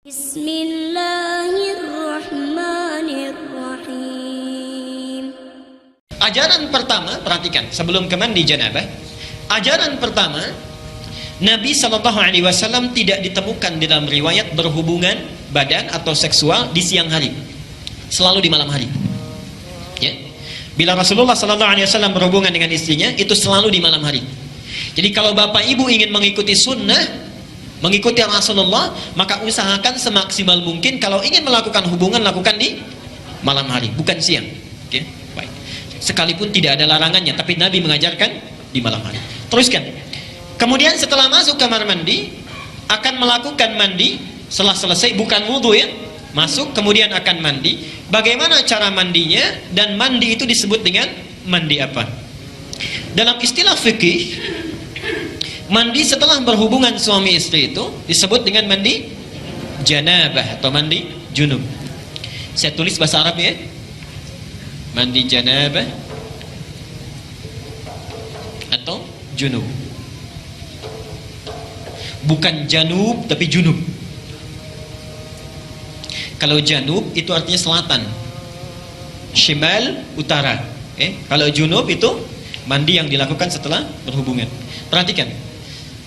Bismillahirrahmanirrahim. Ajaran pertama, perhatikan sebelum ke mandi janabah. Ajaran pertama, Nabi SAW tidak ditemukan di dalam riwayat berhubungan badan atau seksual di siang hari, selalu di malam hari. Ya. Bila Rasulullah SAW berhubungan dengan istrinya, itu selalu di malam hari. Jadi kalau bapak ibu ingin mengikuti sunnah, mengikuti Rasulullah, maka usahakan semaksimal mungkin kalau ingin melakukan hubungan, lakukan di malam hari, bukan siang. Oke, baik. Sekalipun tidak ada larangannya, tapi Nabi mengajarkan di malam hari. Teruskan. Kemudian setelah masuk kamar mandi, akan melakukan mandi. Setelah selesai, bukan wudhu ya, masuk kemudian akan mandi. Bagaimana cara mandinya? Dan mandi itu disebut dengan mandi apa? Dalam istilah fikih, mandi setelah berhubungan suami istri itu disebut dengan mandi janabah atau mandi junub. Saya tulis bahasa Arab ya. Mandi janabah atau junub. Bukan janub tapi junub. Kalau janub itu artinya selatan, shimal utara. Kalau junub itu mandi yang dilakukan setelah berhubungan. Perhatikan,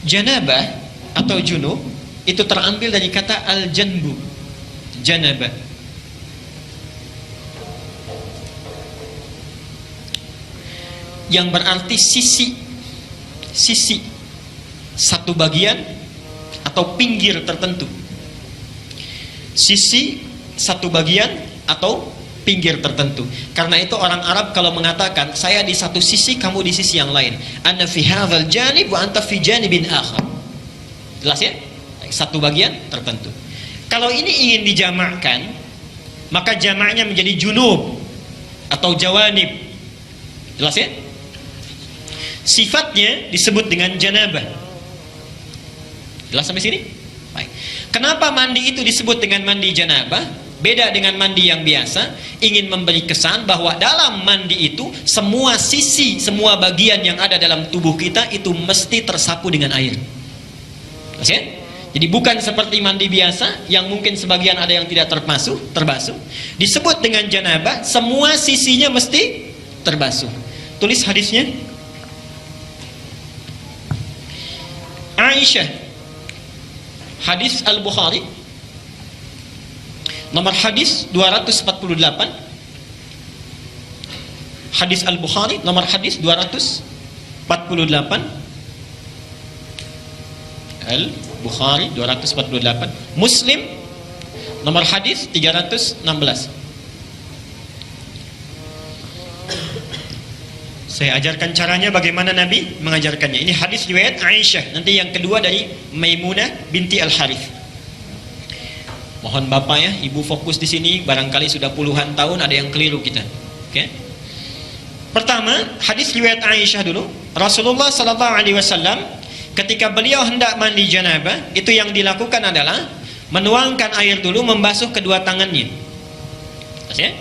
janabah atau junub itu terambil dari kata al-janbu, janabah. Yang berarti sisi satu bagian atau pinggir tertentu. Sisi satu bagian atau pinggir tertentu. Karena itu orang Arab kalau mengatakan saya di satu sisi, kamu di sisi yang lain. Ana fi hadzal janib wa anta fi janibin akhar. Jelas ya? Satu bagian tertentu. Kalau ini ingin dijamakkan, maka jamaknya menjadi junub atau jawanib. Jelas ya? Sifatnya disebut dengan janabah. Jelas sampai sini? Baik. Kenapa mandi itu disebut dengan mandi janabah? Beda dengan mandi yang biasa. Ingin memberi kesan bahwa dalam mandi itu semua sisi, semua bagian yang ada dalam tubuh kita itu mesti tersapu dengan air. Jelas ya? Jadi bukan seperti mandi biasa yang mungkin sebagian ada yang tidak terbasuh. Disebut dengan janabah, semua sisinya mesti terbasuh. Tulis hadisnya. Aisyah, hadis Al-Bukhari, nomor hadis 248. Hadis Al-Bukhari nomor hadis 248. Al-Bukhari 248. Muslim nomor hadis 316. Saya ajarkan caranya bagaimana Nabi mengajarkannya. Ini hadis riwayat Aisyah. Nanti yang kedua dari Maimunah binti Al-Harith. Mohon Bapak ya, Ibu fokus di sini. Barangkali sudah puluhan tahun ada yang keliru kita. Oke. Pertama, hadis riwayat Aisyah dulu. Rasulullah SAW ketika beliau hendak mandi janabah, itu yang dilakukan adalah menuangkan air dulu, membasuh kedua tangannya. Ya?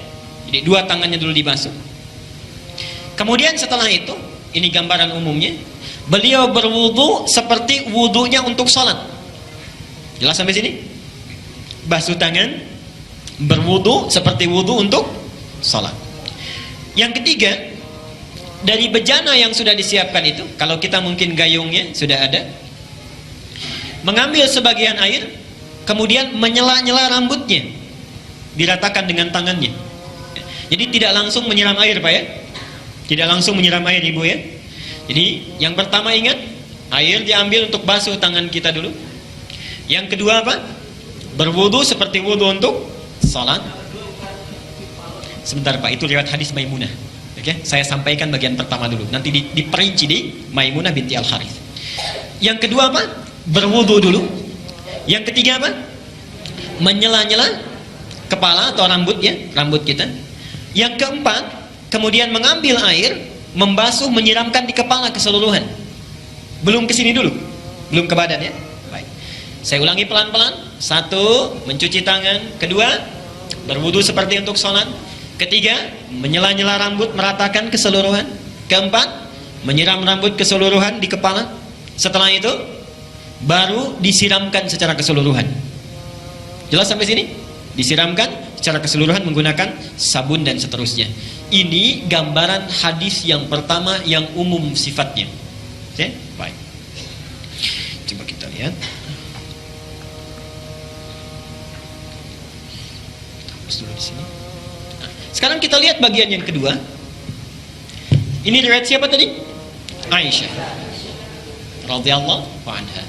Jadi dua tangannya dulu dibasuh. Kemudian setelah itu, ini gambaran umumnya, beliau berwudu seperti wudunya untuk salat. Jelas sampai sini? Basuh tangan, berwudu seperti wudu untuk salat. Yang ketiga, dari bejana yang sudah disiapkan itu, kalau kita mungkin gayungnya sudah ada, mengambil sebagian air, kemudian menyela-nyela rambutnya, diratakan dengan tangannya. Jadi tidak langsung menyiram air Pak ya. Tidak langsung menyiram air Ibu ya. Jadi yang pertama ingat, air diambil untuk basuh tangan kita dulu. Yang kedua apa? Berwudu seperti wudu untuk salat. Sebentar Pak, itu lewat hadis Maimunah. Oke, saya sampaikan bagian pertama dulu. Nanti diperinci di Maimunah binti Al-Harith. Yang kedua apa? Berwudu dulu. Yang ketiga apa? Menyela-nyela kepala atau rambut ya, rambut kita. Yang keempat, kemudian mengambil air, membasuh, menyiramkan di kepala keseluruhan. Belum ke sini dulu, belum ke badan ya. Baik. Saya ulangi pelan-pelan. Satu, mencuci tangan. Kedua, berwudu seperti untuk sholat. Ketiga, menyela-nyela rambut, meratakan keseluruhan. Keempat, menyiram rambut keseluruhan di kepala. Setelah itu, baru disiramkan secara keseluruhan. Jelas sampai sini? Disiramkan secara keseluruhan menggunakan sabun dan seterusnya. Ini gambaran hadis yang pertama yang umum sifatnya. Oke? Baik. Coba kita lihat. Kita hapus dulu di sini. Nah, sekarang kita lihat bagian yang kedua. Ini riwayat siapa tadi? Aisyah radhiyallahu anha.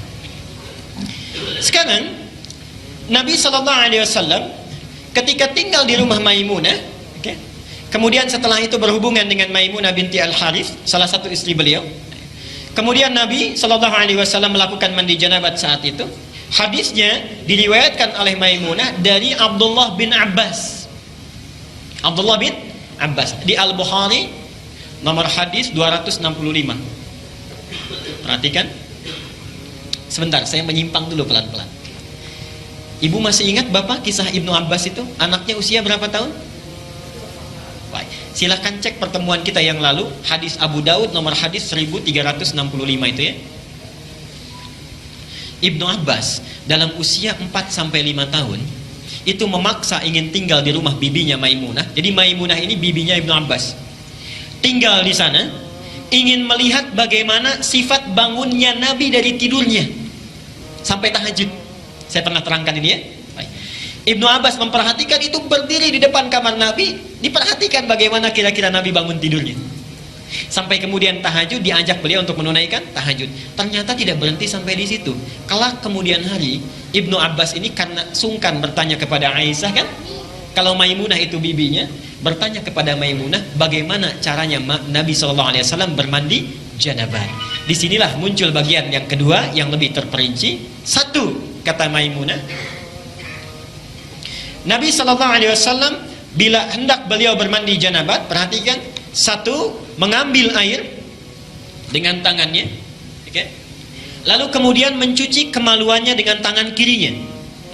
Sekarang Nabi SAW ketika tinggal di rumah Maimunah, okay, kemudian setelah itu berhubungan dengan Maimunah binti Al-Harith, salah satu istri beliau. Kemudian Nabi SAW melakukan mandi janabat saat itu. Hadisnya diriwayatkan oleh Maimunah dari Abdullah bin Abbas. Abdullah bin Abbas di Al-Bukhari nomor hadis 265. Perhatikan. Sebentar, saya menyimpang dulu pelan-pelan. Ibu masih ingat Bapak kisah Ibnu Abbas itu? Anaknya usia berapa tahun? Baik, silahkan cek pertemuan kita yang lalu, hadis Abu Daud nomor hadis 1365 itu ya. Ibnu Abbas dalam usia 4-5 tahun itu memaksa ingin tinggal di rumah bibinya Maimunah. Jadi Maimunah ini bibinya Ibnu Abbas. Tinggal di sana, ingin melihat bagaimana sifat bangunnya Nabi dari tidurnya sampai tahajud. Saya pernah terangkan ini ya. Baik. Ibnu Abbas memperhatikan itu, berdiri di depan kamar Nabi, diperhatikan bagaimana kira-kira Nabi bangun tidurnya. Sampai kemudian tahajud, diajak beliau untuk menunaikan tahajud. Ternyata tidak berhenti sampai di situ. Kelak kemudian hari, Ibnu Abbas ini karena sungkan bertanya kepada Aisyah kan, kalau Maimunah itu bibinya, bertanya kepada Maimunah bagaimana caranya Nabi SAW bermandi janabat. Disinilah muncul bagian yang kedua yang lebih terperinci. Satu, kata Maimunah, Nabi SAW bila hendak beliau bermandi janabat, perhatikan, satu, mengambil air dengan tangannya, okay? Lalu kemudian mencuci kemaluannya dengan tangan kirinya.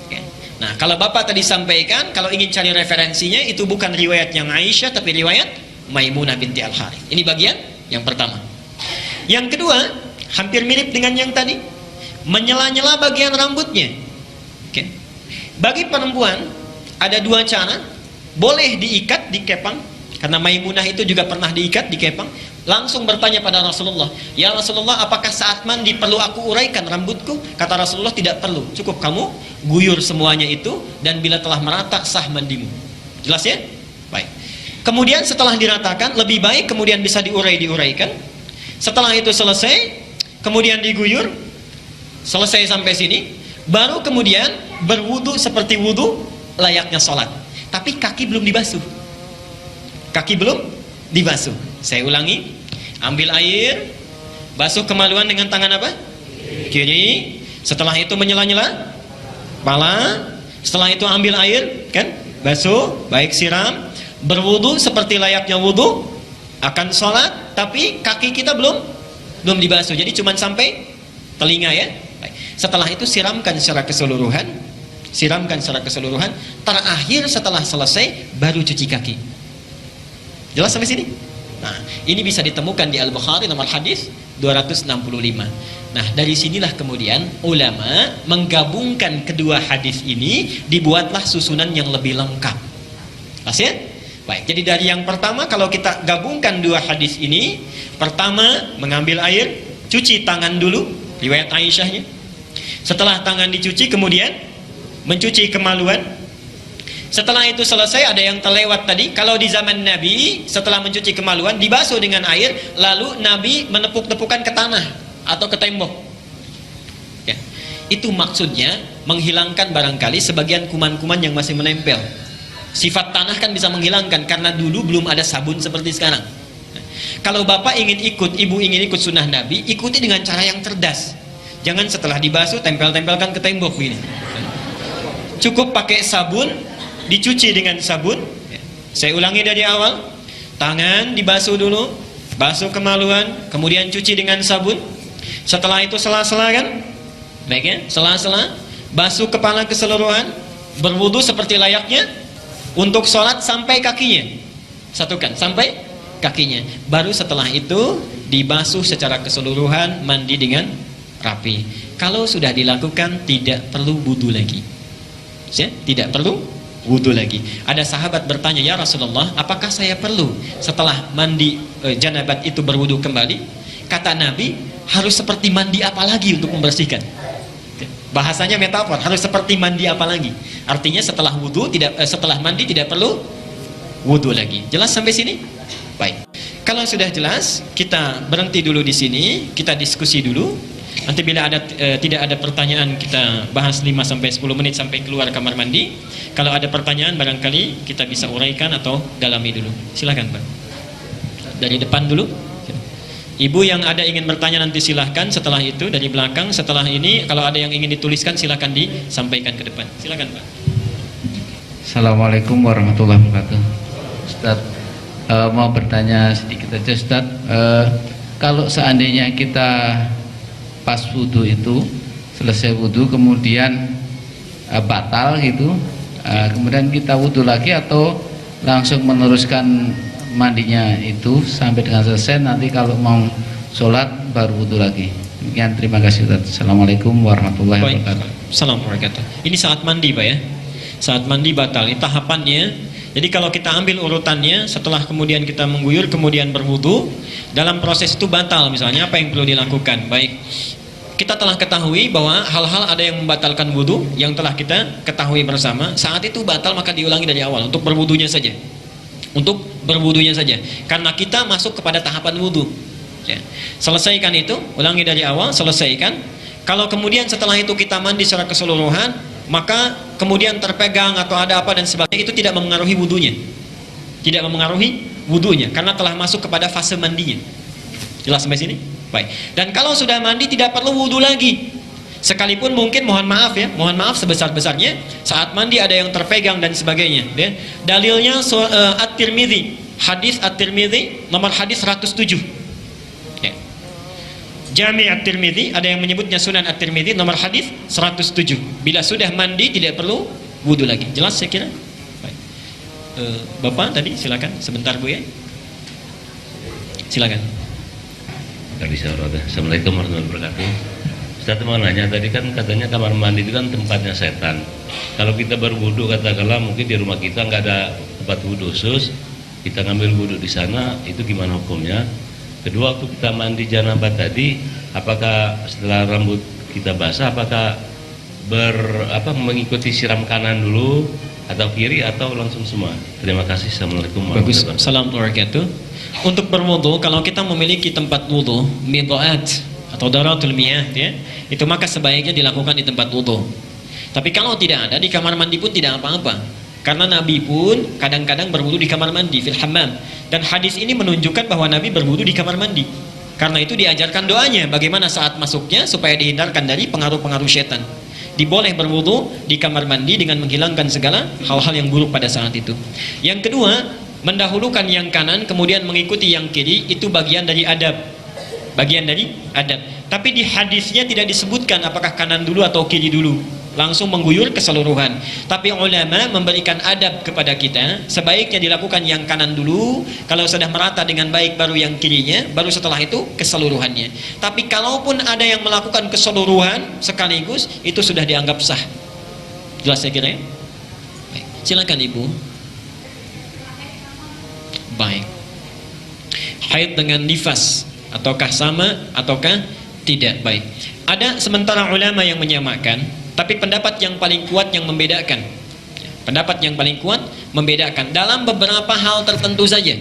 Okay? Nah, kalau Bapak tadi sampaikan, kalau ingin cari referensinya, itu bukan riwayat yang Aisyah, tapi riwayat Maimunah binti Al-Harith. Ini bagian yang pertama. Yang kedua, hampir mirip dengan yang tadi, menyela-nyela bagian rambutnya. Okay. Bagi perempuan ada dua cara. Boleh diikat, dikepang, karena Maimunah itu juga pernah diikat, dikepang. Langsung bertanya pada Rasulullah, ya Rasulullah, apakah saat mandi perlu aku uraikan rambutku? Kata Rasulullah, tidak perlu, cukup kamu guyur semuanya itu, dan bila telah merata sah mandimu. Jelas ya? Baik. Kemudian setelah diratakan, lebih baik kemudian bisa diuraikan. Setelah itu selesai, kemudian diguyur, selesai sampai sini, baru kemudian berwudu seperti wudu layaknya sholat. Tapi kaki belum dibasuh. Kaki belum dibasuh. Saya ulangi, ambil air, basuh kemaluan dengan tangan apa? Kiri. Setelah itu menyela-nyela kepala. Setelah itu ambil air, kan? Basuh, baik siram, berwudu seperti layaknya wudu akan sholat, tapi kaki kita belum dibasuh, jadi cuma sampai telinga ya. Baik. Setelah itu siramkan secara keseluruhan, terakhir setelah selesai baru cuci kaki. Jelas sampai sini? Nah, ini bisa ditemukan di Al-Bukhari nomor hadis 265. Nah, dari sinilah kemudian ulama menggabungkan kedua hadis ini, dibuatlah susunan yang lebih lengkap. Pas ya? Baik, jadi dari yang pertama kalau kita gabungkan dua hadis ini, pertama mengambil air, cuci tangan dulu, riwayat Aisyahnya. Setelah tangan dicuci kemudian mencuci kemaluan. Setelah itu selesai, ada yang terlewat tadi, kalau di zaman Nabi setelah mencuci kemaluan dibasuh dengan air, lalu Nabi menepuk-tepukan ke tanah atau ke tembok. Ya. Itu maksudnya menghilangkan barangkali sebagian kuman-kuman yang masih menempel. Sifat tanah kan bisa menghilangkan, karena dulu belum ada sabun seperti sekarang. Kalau Bapak ingin ikut, Ibu ingin ikut sunnah Nabi, ikuti dengan cara yang cerdas. Jangan setelah dibasuh tempel-tempelkan ke tembok begini. Cukup pakai sabun, dicuci dengan sabun. Saya ulangi dari awal. Tangan dibasuh dulu, basuh kemaluan, kemudian cuci dengan sabun. Setelah itu sela-sela kan? Baik ya, sela-sela, basuh kepala keseluruhan, berwudu seperti layaknya untuk sholat sampai kakinya. Satukan sampai kakinya. Baru setelah itu dibasuh secara keseluruhan, mandi dengan rapi. Kalau sudah dilakukan tidak perlu wudu lagi. Ya, tidak perlu wudu lagi. Ada sahabat bertanya, ya Rasulullah, apakah saya perlu setelah mandi janabat itu berwudu kembali? Kata Nabi, harus seperti mandi apa lagi untuk membersihkan? Bahasanya metafor, harus seperti mandi apa lagi? Artinya setelah wudu setelah mandi tidak perlu wudu lagi. Jelas sampai sini? Baik. Kalau sudah jelas, kita berhenti dulu di sini, kita diskusi dulu. Nanti bila ada tidak ada pertanyaan, kita bahas 5 sampai 10 menit sampai keluar kamar mandi. Kalau ada pertanyaan barangkali kita bisa uraikan atau dalami dulu. Silakan, Pak. Dari depan dulu. Ibu yang ada ingin bertanya nanti silahkan, setelah itu dari belakang, setelah ini kalau ada yang ingin dituliskan silahkan disampaikan ke depan. Silahkan, Pak. Assalamualaikum warahmatullahi wabarakatuh. Ustaz, mau bertanya sedikit aja Ustaz. Kalau seandainya kita pas wudhu itu, selesai wudhu kemudian batal gitu, kemudian kita wudhu lagi atau langsung meneruskan mandinya itu sampai dengan selesai, nanti kalau mau sholat baru wudhu lagi. Demikian, terima kasih Ustaz. Assalamualaikum warahmatullahi wabarakatuh. Assalamualaikum. Ini saat mandi, Pak ya. Saat mandi batal. Ini tahapannya. Jadi kalau kita ambil urutannya, setelah kemudian kita mengguyur kemudian berwudu, dalam proses itu batal. Misalnya apa yang perlu dilakukan? Baik, kita telah ketahui bahwa hal-hal ada yang membatalkan wudu yang telah kita ketahui bersama. Saat itu batal maka diulangi dari awal untuk berwudunya saja. Untuk berwudunya saja, karena kita masuk kepada tahapan wudu. Ya. Selesaikan itu, ulangi dari awal, selesaikan. Kalau kemudian setelah itu kita mandi secara keseluruhan, maka kemudian terpegang atau ada apa dan sebagainya, itu tidak mempengaruhi wudunya. Tidak mempengaruhi wudunya, karena telah masuk kepada fase mandinya. Jelas sampai sini? Baik. Dan kalau sudah mandi tidak perlu wudu lagi. Sekalipun mungkin mohon maaf ya, mohon maaf sebesar-besarnya saat mandi ada yang terpegang dan sebagainya ya. Dalilnya At-Tirmidzi, hadis At-Tirmidzi nomor hadis 107 ya. Jami' At-Tirmidzi ada yang menyebutnya Sunan At-Tirmidzi nomor hadis 107. Bila sudah mandi tidak perlu wudu lagi. Jelas saya kira? Baik. Bapak tadi silakan sebentar Bu ya. Silakan. Assalamualaikum warahmatullahi wabarakatuh. Ustaz mau nanya, tadi kan katanya kamar mandi itu kan tempatnya setan. Kalau kita berwudu katakanlah mungkin di rumah kita nggak ada tempat wudu khusus, kita ngambil wudu di sana, itu gimana hukumnya? Kedua, waktu kita mandi janabat tadi, apakah setelah rambut kita basah, apakah mengikuti siram kanan dulu atau kiri atau langsung semua? Terima kasih. Assalamualaikum warahmatullahi wabarakatuh. Assalamualaikum. Untuk berwudu, kalau kita memiliki tempat wudu, midha'at atau daratul miyah ya, itu maka sebaiknya dilakukan di tempat wudu. Tapi kalau tidak ada, di kamar mandi pun tidak apa-apa. Karena Nabi pun kadang-kadang berwudu di kamar mandi, fil hammam. Dan hadis ini menunjukkan bahwa Nabi berwudu di kamar mandi. Karena itu diajarkan doanya bagaimana saat masuknya supaya dihindarkan dari pengaruh-pengaruh setan. Diboleh berwudu di kamar mandi dengan menghilangkan segala hal-hal yang buruk pada saat itu. Yang kedua, mendahulukan yang kanan kemudian mengikuti yang kiri, itu bagian dari adab. Bagian dari adab. Tapi di hadisnya tidak disebutkan apakah kanan dulu atau kiri dulu. Langsung mengguyur keseluruhan. Tapi ulama memberikan adab kepada kita, sebaiknya dilakukan yang kanan dulu, kalau sudah merata dengan baik baru yang kirinya, baru setelah itu keseluruhannya. Tapi kalaupun ada yang melakukan keseluruhan sekaligus, itu sudah dianggap sah. Jelas saya kira ya? Baik. Silakan Ibu. Baik. Haid dengan nifas, ataukah sama ataukah tidak? Baik. Ada sementara ulama yang menyamakan, tapi pendapat yang paling kuat yang membedakan. Pendapat yang paling kuat membedakan dalam beberapa hal tertentu saja.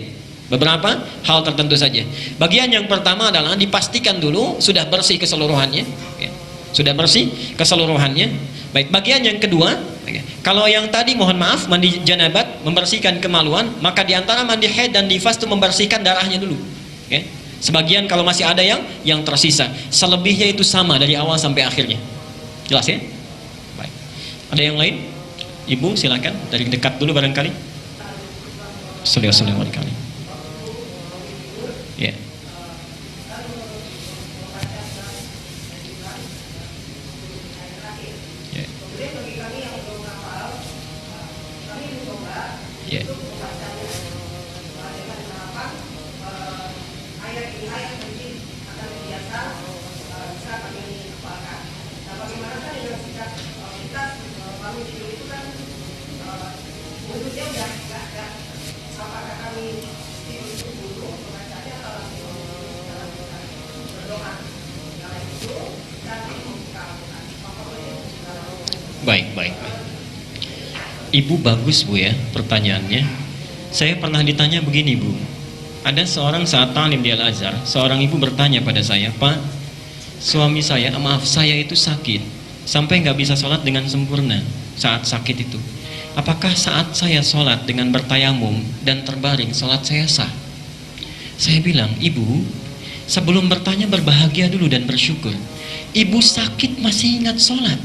Beberapa hal tertentu saja. Bagian yang pertama adalah dipastikan dulu sudah bersih keseluruhannya. Sudah bersih keseluruhannya. Baik. Bagian yang kedua, kalau yang tadi mohon maaf mandi janabat membersihkan kemaluan, maka diantara mandi haid dan nifas itu membersihkan darahnya dulu. Sebagian kalau masih ada yang tersisa, selebihnya itu sama dari awal sampai akhirnya. Jelas ya? Baik. Ada yang lain? Ibu silakan dari dekat dulu barangkali. Assalamualaikum warahmatullahi wabarakatuh. Ya. Ya. Ya. Ibu bagus Bu ya pertanyaannya. Saya pernah ditanya begini Bu. Ada seorang saat talim di Al-Azhar, seorang ibu bertanya pada saya, Pak, suami saya, saya itu sakit sampai nggak bisa sholat dengan sempurna saat sakit itu. Apakah saat saya sholat dengan bertayamum dan terbaring, sholat saya sah? Saya bilang, Ibu, sebelum bertanya berbahagia dulu dan bersyukur. Ibu sakit masih ingat sholat.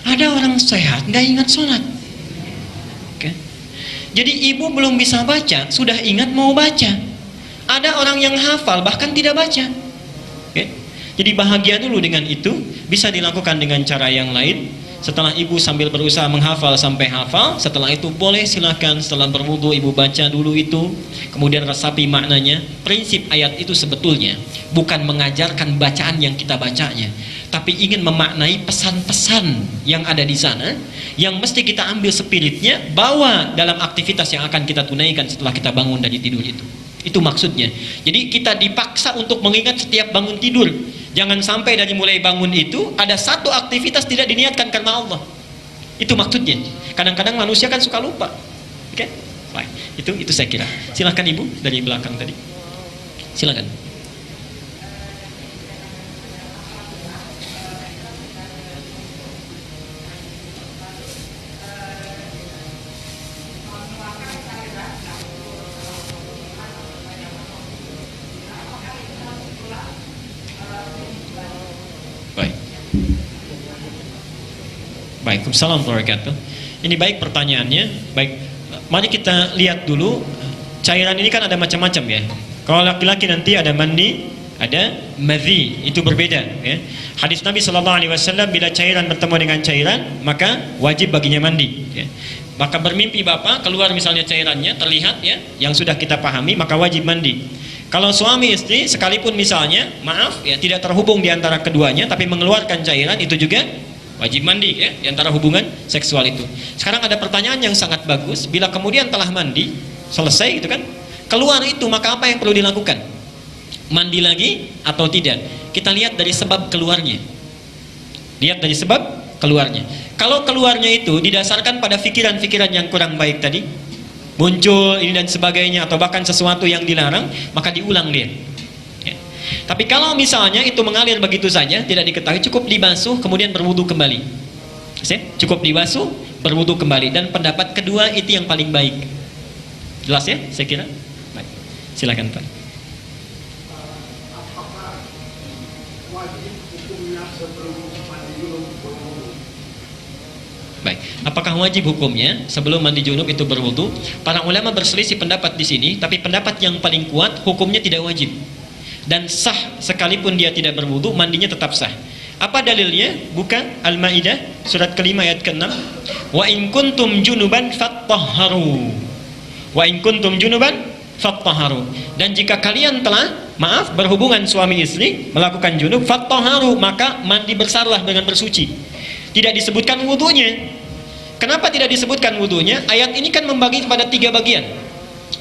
Ada orang sehat nggak ingat sholat. Jadi ibu belum bisa baca, sudah ingat mau baca. Ada orang yang hafal bahkan tidak baca. Jadi bahagia dulu dengan itu. Bisa dilakukan dengan cara yang lain. Setelah ibu sambil berusaha menghafal sampai hafal, setelah itu boleh silakan setelah berwudu ibu baca dulu itu, kemudian resapi maknanya. Prinsip ayat itu sebetulnya bukan mengajarkan bacaan yang kita bacanya, tapi ingin memaknai pesan-pesan yang ada di sana, yang mesti kita ambil spiritnya, bawa dalam aktivitas yang akan kita tunaikan setelah kita bangun dari tidur itu. Itu maksudnya. Jadi kita dipaksa untuk mengingat setiap bangun tidur. Jangan sampai dari mulai bangun itu ada satu aktivitas tidak diniatkan karena Allah. Itu maksudnya. Kadang-kadang manusia kan suka lupa. Oke? Baik. Itu saya kira. Silakan Ibu dari belakang tadi. Silakan. Waalaikumsalam warahmatullahi wabarakatuh. Ini baik pertanyaannya. Baik, mari kita lihat dulu. Cairan ini kan ada macam-macam ya. Kalau laki-laki nanti ada mandi, ada madhi, itu berbeda ya. Hadis Nabi SAW, bila cairan bertemu dengan cairan, maka wajib baginya mandi ya. Maka bermimpi bapak keluar misalnya cairannya terlihat ya, yang sudah kita pahami, maka wajib mandi. Kalau suami istri sekalipun misalnya maaf ya, tidak terhubung di antara keduanya tapi mengeluarkan cairan, itu juga wajib mandi ya, di antara hubungan seksual itu. Sekarang ada pertanyaan yang sangat bagus. Bila kemudian telah mandi, selesai gitu kan, keluar itu, maka apa yang perlu dilakukan? Mandi lagi atau tidak? Kita lihat dari sebab keluarnya. Lihat dari sebab keluarnya. Kalau keluarnya itu didasarkan pada pikiran-pikiran yang kurang baik tadi, muncul ini dan sebagainya, atau bahkan sesuatu yang dilarang, maka diulang dia. Tapi kalau misalnya itu mengalir begitu saja, tidak diketahui, cukup dibasuh kemudian berwudu kembali. Cukup dibasuh, berwudu kembali. Dan pendapat kedua itu yang paling baik. Jelas ya, saya kira. Baik. Silakan Pak. Baik, apakah wajib hukumnya sebelum mandi junub itu berwudu? Para ulama berselisih pendapat di sini, tapi pendapat yang paling kuat hukumnya tidak wajib. Dan sah sekalipun dia tidak berwudu, mandinya tetap sah. Apa dalilnya? Buka Al-Maidah surat kelima ayat ke-6. Wa in kuntum junuban fattahharu. Wa in kuntum junuban fattahharu. Dan jika kalian telah berhubungan suami istri, melakukan junub, fattahharu, maka mandi besarlah dengan bersuci. Tidak disebutkan wudunya. Kenapa tidak disebutkan wudunya? Ayat ini kan membagi kepada 3 bagian.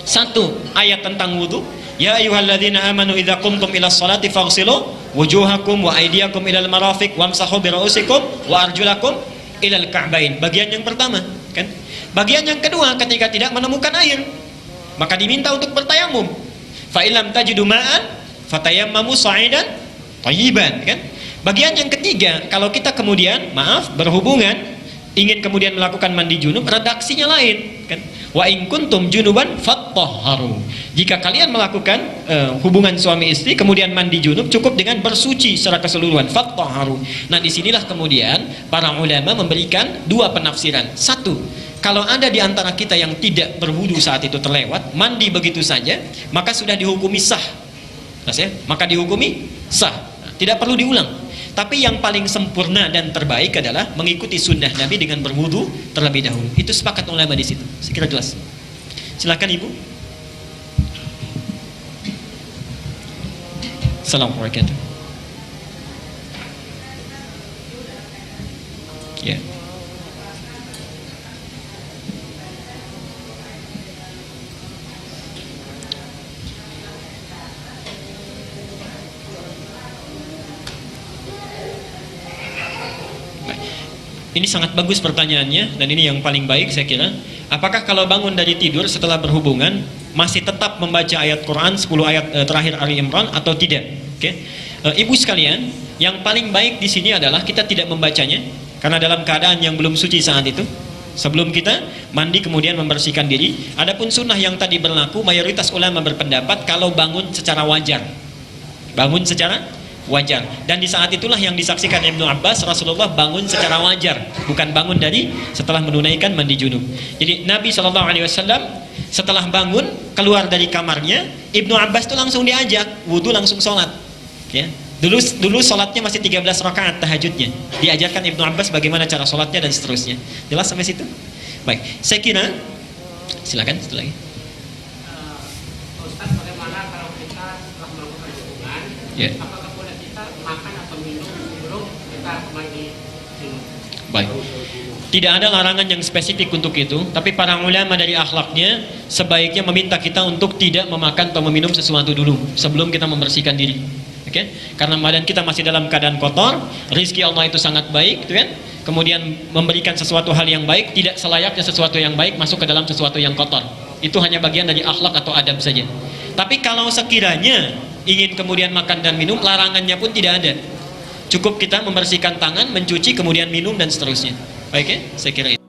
Satu, ayat tentang wudu. Ya ayyuhalladzina amanu idza qumtum ilas salati faghsilu wujuhakum wa aydiyakum ilal marafiq wamsahu bi ra'usikum wa arjulakum ilal ka'bain. Bagian yang pertama, kan? Bagian yang kedua, ketika tidak menemukan air, maka diminta untuk bertayamum. Fa illam tajidu ma'an fatayammamu sa'idan thayyiban, kan? Bagian yang ketiga, kalau kita kemudian berhubungan, ingin kemudian melakukan mandi junub, redaksinya lain, kan? Wa in kuntum junuban fattahharu. Jika kalian melakukan hubungan suami istri kemudian mandi junub, cukup dengan bersuci secara keseluruhan, fattahharu. Nah, disinilah kemudian para ulama memberikan 2 penafsiran. Satu, kalau ada di antara kita yang tidak berwudu saat itu terlewat, mandi begitu saja, maka sudah dihukumi sah. Maka dihukumi sah. Nah, tidak perlu diulang. Tapi yang paling sempurna dan terbaik adalah mengikuti sunnah Nabi dengan berwudu terlebih dahulu. Itu sepakat ulama di situ. Sekira jelas. Silakan Ibu. Assalamualaikum warahmatullahi wabarakatuh. Ya. Ini sangat bagus pertanyaannya, dan ini yang paling baik saya kira. Apakah kalau bangun dari tidur setelah berhubungan masih tetap membaca ayat Quran 10 ayat terakhir Ali Imran atau tidak? Oke. Ibu sekalian, yang paling baik di sini adalah kita tidak membacanya karena dalam keadaan yang belum suci saat itu. Sebelum kita mandi kemudian membersihkan diri. Adapun sunnah yang tadi berlaku, mayoritas ulama berpendapat kalau bangun secara wajar. Bangun secara wajar. Dan di saat itulah yang disaksikan Ibnu Abbas, Rasulullah bangun secara wajar, bukan bangun dari setelah menunaikan mandi junub. Jadi Nabi SAW setelah bangun keluar dari kamarnya, Ibnu Abbas itu langsung diajak wudu, langsung sholat. Ya. Dulu sholatnya masih 13 rakaat tahajudnya. Diajarkan Ibnu Abbas bagaimana cara sholatnya dan seterusnya. Jelas sampai situ? Baik, saya kira silakan satu lagi. Ustaz, bagaimana kalau kita setelah melakukan hubungan, apakah boleh kita makan atau minum sebelum kita mandi junub? Baik. Tidak ada larangan yang spesifik untuk itu, tapi para ulama dari akhlaknya sebaiknya meminta kita untuk tidak memakan atau meminum sesuatu dulu sebelum kita membersihkan diri. Oke? Karena badan kita masih dalam keadaan kotor, rizki Allah itu sangat baik, gitu kan? Kemudian memberikan sesuatu hal yang baik, tidak selayaknya sesuatu yang baik masuk ke dalam sesuatu yang kotor. Itu hanya bagian dari akhlak atau adab saja. Tapi kalau sekiranya ingin kemudian makan dan minum, larangannya pun tidak ada. Cukup kita membersihkan tangan, mencuci, kemudian minum dan seterusnya. Baik ya? Saya kira itu.